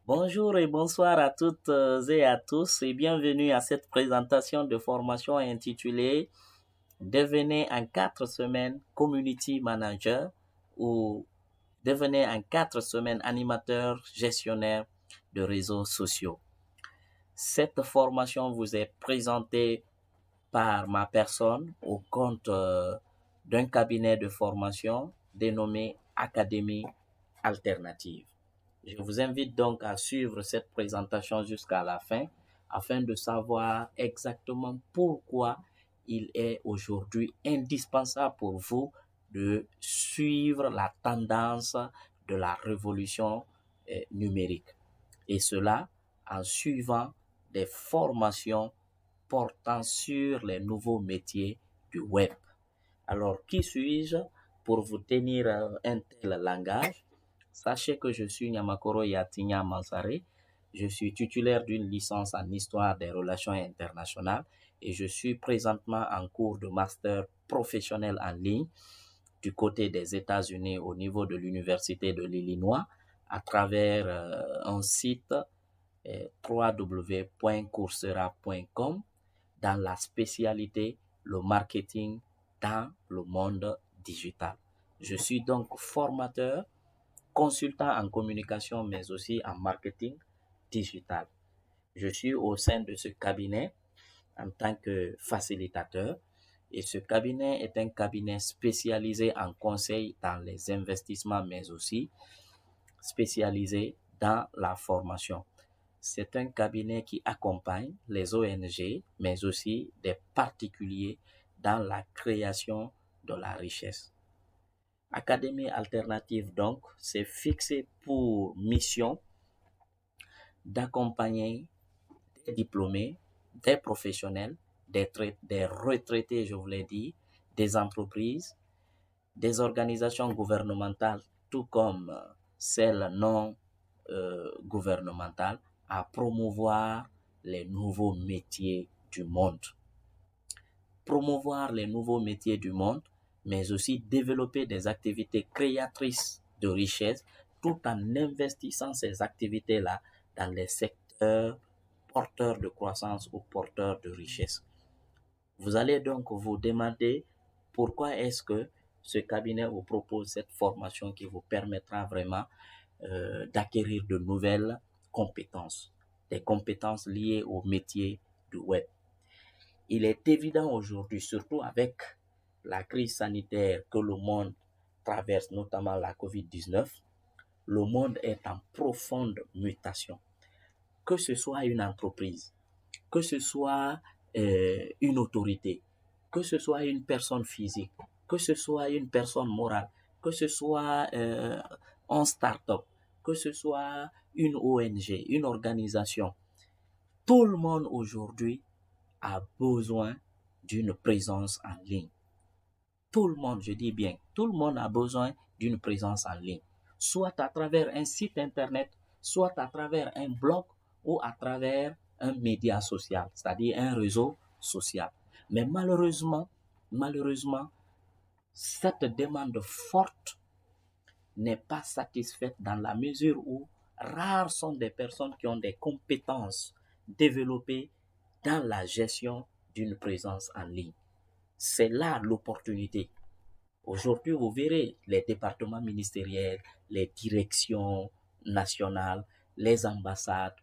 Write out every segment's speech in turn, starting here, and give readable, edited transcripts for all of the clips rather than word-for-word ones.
Bonjour et bonsoir à toutes et à tous et bienvenue à cette présentation de formation intitulée Devenez en 4 semaines Community Manager ou Devenez en 4 semaines animateur gestionnaire de réseaux sociaux. Cette formation vous est présentée par ma personne au compte d'un cabinet de formation dénommé Académie Alternative. Je vous invite donc à suivre cette présentation jusqu'à la fin afin de savoir exactement pourquoi il est aujourd'hui indispensable pour vous de suivre la tendance de la révolution numérique. Et cela en suivant des formations portant sur les nouveaux métiers du web. Alors, qui suis-je pour vous tenir un tel langage? Sachez que je suis Nyamakoro Yatinya Mansare. Je suis titulaire d'une licence en histoire des relations internationales et je suis présentement en cours de master professionnel en ligne du côté des États-Unis au niveau de l'Université de l'Illinois à travers un site www.coursera.com dans la spécialité le marketing dans le monde digital. Je suis donc formateur, consultant en communication, mais aussi en marketing digital. Je suis au sein de ce cabinet en tant que facilitateur et ce cabinet est un cabinet spécialisé en conseil dans les investissements, mais aussi spécialisé dans la formation. C'est un cabinet qui accompagne les ONG, mais aussi des particuliers dans la création de la richesse. Académie Alternative, donc, c'est fixé pour mission d'accompagner des diplômés, des professionnels, des retraités, je vous l'ai dit, des entreprises, des organisations gouvernementales, tout comme celles non gouvernementales, à promouvoir les nouveaux métiers du monde. Promouvoir les nouveaux métiers du monde, mais aussi développer des activités créatrices de richesse tout en investissant ces activités-là dans les secteurs porteurs de croissance ou porteurs de richesse. Vous allez donc vous demander pourquoi est-ce que ce cabinet vous propose cette formation qui vous permettra vraiment d'acquérir de nouvelles compétences, des compétences liées au métier du web. Il est évident aujourd'hui, surtout avec la crise sanitaire que le monde traverse, notamment la COVID-19, le monde est en profonde mutation. Que ce soit une entreprise, que ce soit une autorité, que ce soit une personne physique, que ce soit une personne morale, que ce soit un start-up, que ce soit une ONG, une organisation, tout le monde aujourd'hui a besoin d'une présence en ligne. Tout le monde, je dis bien, tout le monde a besoin d'une présence en ligne, soit à travers un site internet, soit à travers un blog ou à travers un média social, c'est-à-dire un réseau social. Mais malheureusement, cette demande forte n'est pas satisfaite dans la mesure où rares sont des personnes qui ont des compétences développées dans la gestion d'une présence en ligne. C'est là l'opportunité. Aujourd'hui, vous verrez les départements ministériels, les directions nationales, les ambassades,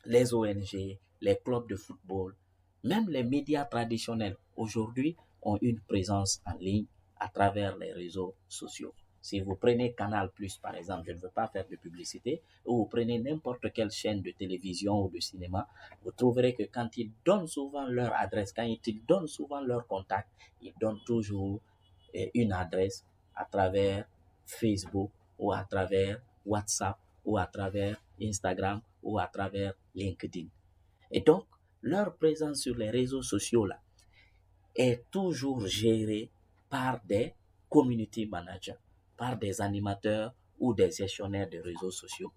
les ONG, les clubs de football, même les médias traditionnels aujourd'hui ont une présence en ligne à travers les réseaux sociaux. Si vous prenez Canal+, par exemple, je ne veux pas faire de publicité, ou vous prenez n'importe quelle chaîne de télévision ou de cinéma, vous trouverez que quand ils donnent souvent leur adresse, quand ils donnent souvent leur contact, ils donnent toujours une adresse à travers Facebook ou à travers WhatsApp ou à travers Instagram ou à travers LinkedIn. Et donc, leur présence sur les réseaux sociaux là est toujours gérée par des community managers, par des animateurs ou des gestionnaires de réseaux sociaux.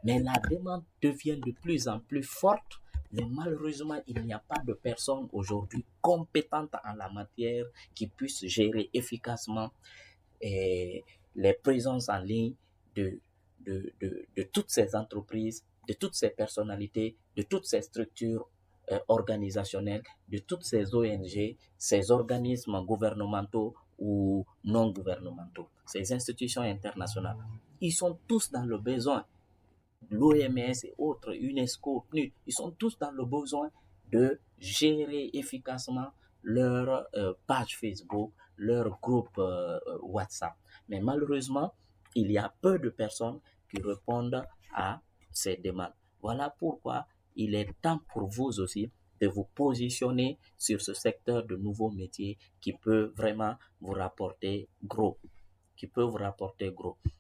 Mais la demande devient de plus en plus forte, mais malheureusement, il n'y a pas de personnes aujourd'hui compétentes en la matière qui puissent gérer efficacement les présences en ligne de toutes ces entreprises, de toutes ces personnalités, de toutes ces structures organisationnelles, de toutes ces ONG, ces organismes gouvernementaux ou non gouvernementaux, ces institutions internationales. Ils sont tous dans le besoin, l'OMS et autres, UNESCO, PNUD, ils sont tous dans le besoin de gérer efficacement leur page Facebook, leur groupe WhatsApp. Mais malheureusement, il y a peu de personnes qui répondent à ces demandes. Voilà pourquoi il est temps pour vous aussi de vous positionner sur ce secteur de nouveaux métiers qui peut vraiment vous rapporter gros.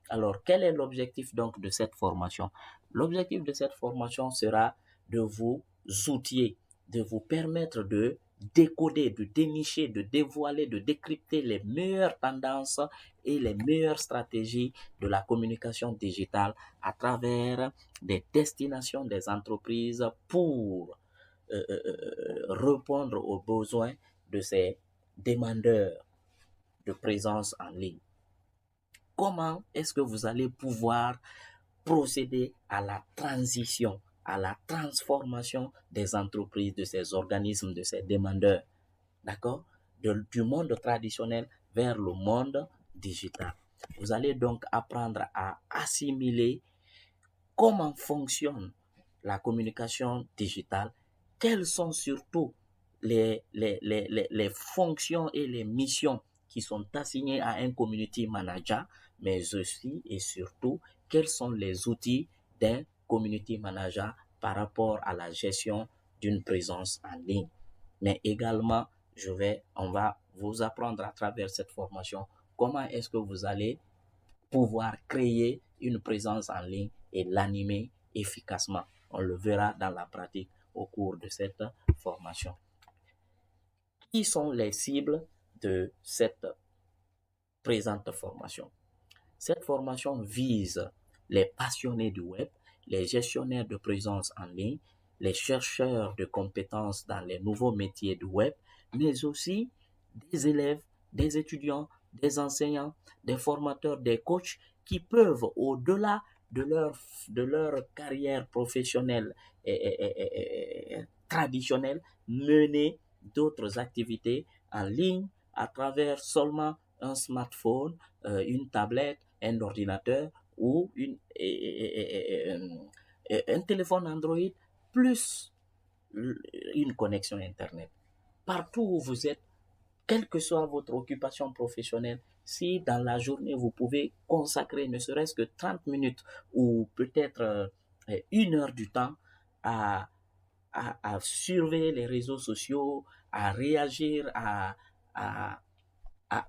Alors, quel est l'objectif donc de cette formation? L'objectif de cette formation sera de vous outiller, de vous permettre de décoder, de dénicher, de dévoiler, de décrypter les meilleures tendances et les meilleures stratégies de la communication digitale à travers des destinations des entreprises pour répondre aux besoins de ces demandeurs de présence en ligne. Comment est-ce que vous allez pouvoir procéder à la transition, à la transformation des entreprises, de ces organismes, de ces demandeurs, d'accord, du monde traditionnel vers le monde digital. Vous allez donc apprendre à assimiler comment fonctionne la communication digitale, quelles sont surtout les fonctions et les missions qui sont assignées à un community manager, mais aussi et surtout quels sont les outils d'un community manager par rapport à la gestion d'une présence en ligne. Mais également, on va vous apprendre à travers cette formation comment est-ce que vous allez pouvoir créer une présence en ligne et l'animer efficacement. On le verra dans la pratique au cours de cette formation. Qui sont les cibles de cette présente formation? Cette formation vise les passionnés du web, les gestionnaires de présence en ligne, les chercheurs de compétences dans les nouveaux métiers du web, mais aussi des élèves, des étudiants, des enseignants, des formateurs, des coachs qui peuvent, au-delà de leur carrière professionnelle et traditionnelle, mener d'autres activités en ligne à travers seulement un smartphone, une tablette, un ordinateur ou un téléphone Android plus une connexion Internet. Partout où vous êtes, quelle que soit votre occupation professionnelle, si dans la journée vous pouvez consacrer ne serait-ce que 30 minutes ou peut-être 1 heure du temps à surveiller les réseaux sociaux, à réagir, à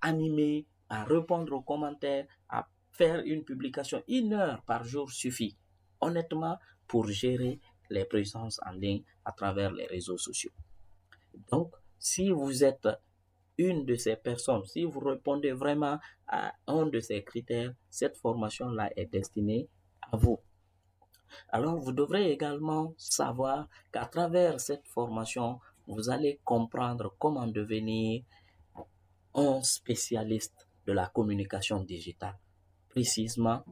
animer, à répondre aux commentaires, à faire une publication, 1 heure par jour suffit, honnêtement, pour gérer les présences en ligne à travers les réseaux sociaux. Donc, si vous êtes une de ces personnes, si vous répondez vraiment à un de ces critères, cette formation-là est destinée à vous. Alors, vous devrez également savoir qu'à travers cette formation, vous allez comprendre comment devenir un spécialiste de la communication digitale. Précisément,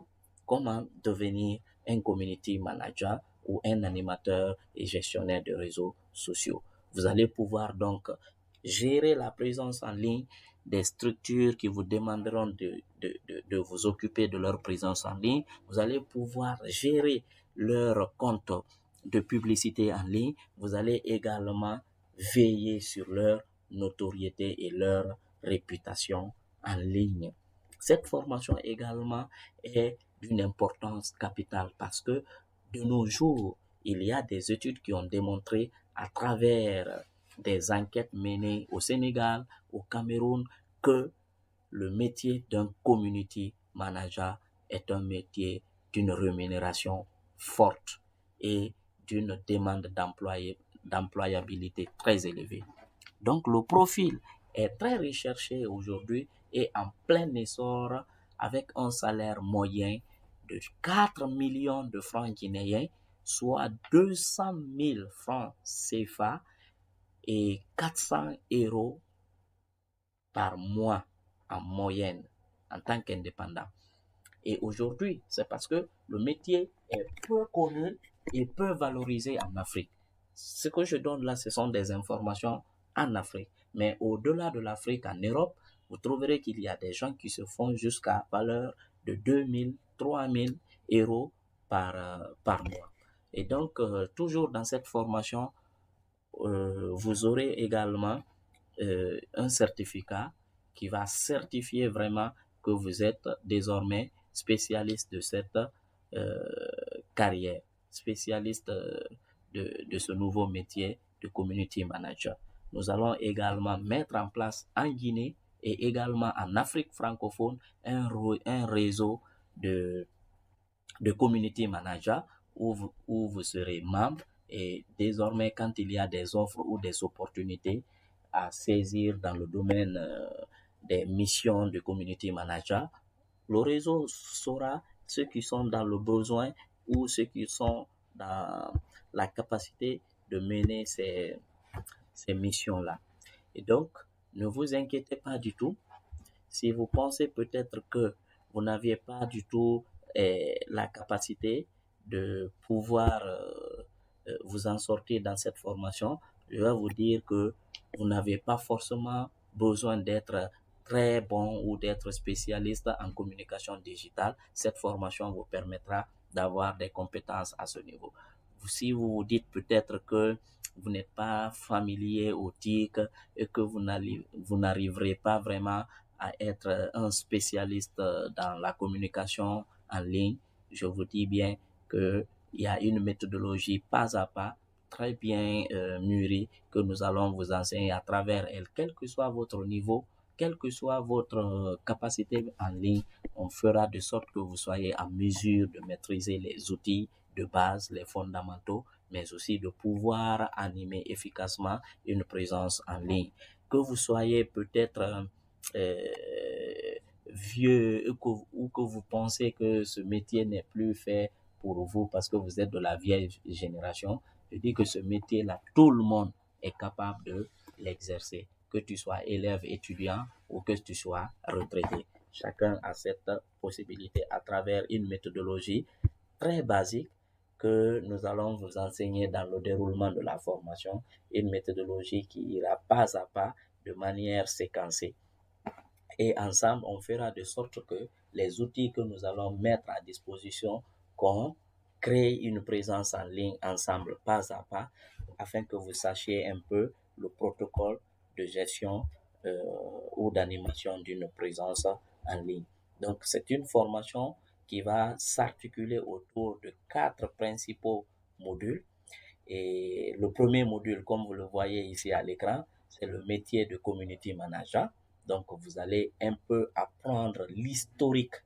comment devenir un community manager ou un animateur et gestionnaire de réseaux sociaux. Vous allez pouvoir donc gérer la présence en ligne des structures qui vous demanderont de vous occuper de leur présence en ligne. Vous allez pouvoir gérer leur compte de publicité en ligne. Vous allez également veiller sur leur notoriété et leur réputation en ligne. Cette formation également est d'une importance capitale parce que de nos jours, il y a des études qui ont démontré à travers des enquêtes menées au Sénégal, au Cameroun, que le métier d'un community manager est un métier d'une rémunération forte et d'une demande d'employabilité très élevée. Donc le profil est très recherché aujourd'hui et en plein essor avec un salaire moyen de 4 millions de francs guinéens, soit 200 000 francs CFA et 400 euros par mois en moyenne en tant qu'indépendant. Et aujourd'hui, c'est parce que le métier est peu connue et peu valorisée en Afrique. Ce que je donne là, ce sont des informations en Afrique. Mais au-delà de l'Afrique, en Europe, vous trouverez qu'il y a des gens qui se font jusqu'à valeur de 2000, 3000 euros par mois. Et donc, toujours dans cette formation, vous aurez également un certificat qui va certifier vraiment que vous êtes désormais spécialiste de cette carrière, spécialiste de ce nouveau métier de community manager. Nous allons également mettre en place en Guinée et également en Afrique francophone un réseau de community manager où vous serez membre et désormais quand il y a des offres ou des opportunités à saisir dans le domaine des missions de community manager, le réseau saura ceux qui sont dans le besoin ou ceux qui sont dans la capacité de mener ces missions-là. Et donc, ne vous inquiétez pas du tout. Si vous pensez peut-être que vous n'aviez pas du tout la capacité de pouvoir vous en sortir dans cette formation, je vais vous dire que vous n'avez pas forcément besoin d'être très bon ou d'être spécialiste en communication digitale. Cette formation vous permettra d'avoir des compétences à ce niveau. Si vous vous dites peut-être que vous n'êtes pas familier au TIC et que vous n'arriverez pas vraiment à être un spécialiste dans la communication en ligne, je vous dis bien qu'il y a une méthodologie pas à pas très bien mûrie que nous allons vous enseigner à travers elle, quel que soit votre niveau, quelle que soit votre capacité en ligne, on fera de sorte que vous soyez en mesure de maîtriser les outils de base, les fondamentaux, mais aussi de pouvoir animer efficacement une présence en ligne. Que vous soyez peut-être vieux ou que vous pensez que ce métier n'est plus fait pour vous parce que vous êtes de la vieille génération, je dis que ce métier-là, tout le monde est capable de l'exercer, que tu sois élève, étudiant ou que tu sois retraité. Chacun a cette possibilité à travers une méthodologie très basique que nous allons vous enseigner dans le déroulement de la formation, une méthodologie qui ira pas à pas de manière séquencée. Et ensemble, on fera de sorte que les outils que nous allons mettre à disposition, qu'on crée une présence en ligne ensemble, pas à pas, afin que vous sachiez un peu le protocole de gestion ou d'animation d'une présence en ligne. Donc, c'est une formation qui va s'articuler autour de 4 principaux modules. Et le premier module, comme vous le voyez ici à l'écran, c'est le métier de community manager. Donc, vous allez un peu apprendre l'historique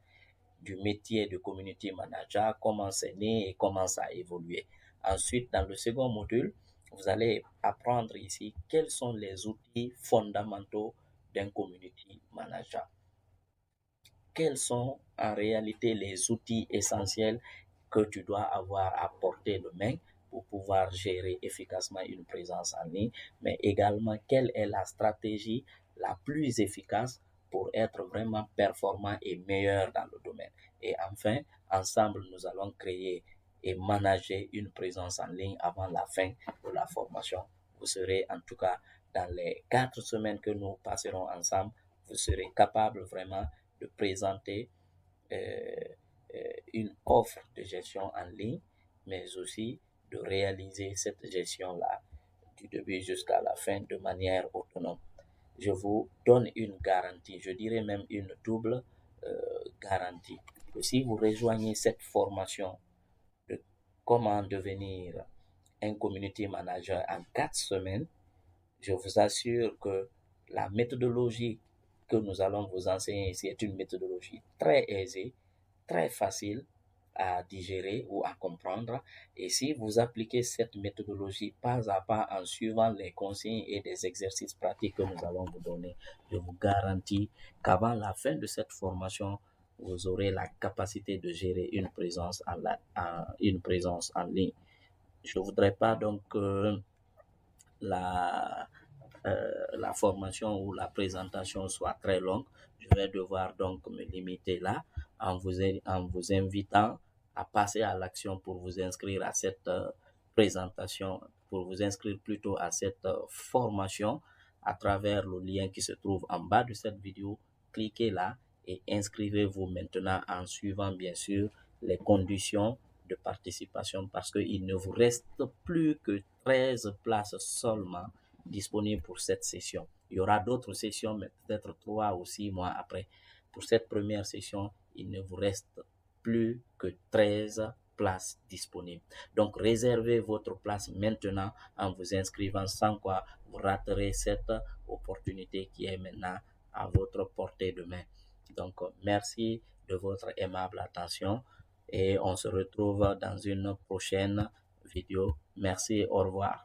du métier de community manager, comment c'est né et comment ça a évolué. Ensuite, dans le second module, vous allez apprendre ici quels sont les outils fondamentaux d'un community manager. Quels sont en réalité les outils essentiels que tu dois avoir à portée de main pour pouvoir gérer efficacement une présence en ligne, mais également quelle est la stratégie la plus efficace pour être vraiment performant et meilleur dans le domaine. Et enfin, ensemble, nous allons créer et manager une présence en ligne avant la fin de la formation. Vous serez en tout cas dans les 4 semaines que nous passerons ensemble, vous serez capable vraiment de présenter une offre de gestion en ligne, mais aussi de réaliser cette gestion-là du début jusqu'à la fin de manière autonome. Je vous donne une garantie, je dirais même une double garantie. Que si vous rejoignez cette formation de comment devenir un community manager en 4 semaines, je vous assure que la méthodologie que nous allons vous enseigner ici est une méthodologie très aisée, très facile à digérer ou à comprendre. Et si vous appliquez cette méthodologie pas à pas en suivant les consignes et des exercices pratiques que nous allons vous donner, je vous garantis qu'avant la fin de cette formation, vous aurez la capacité de gérer une présence en ligne. Je ne voudrais pas donc la, la formation ou la présentation soit très longue. Je vais devoir donc me limiter là en vous invitant à passer à l'action pour vous inscrire à cette présentation, pour vous inscrire plutôt à cette formation à travers le lien qui se trouve en bas de cette vidéo. Cliquez là et inscrivez-vous maintenant en suivant bien sûr les conditions de participation parce qu'il ne vous reste plus que 13 places seulement disponibles pour cette session. Il y aura d'autres sessions, mais peut-être 3 ou 6 mois après. Pour cette première session, il ne vous reste plus que 13 places disponibles. Donc, réservez votre place maintenant en vous inscrivant, sans quoi vous raterez cette opportunité qui est maintenant à votre portée de main. Donc, merci de votre aimable attention et on se retrouve dans une prochaine vidéo. Merci, au revoir.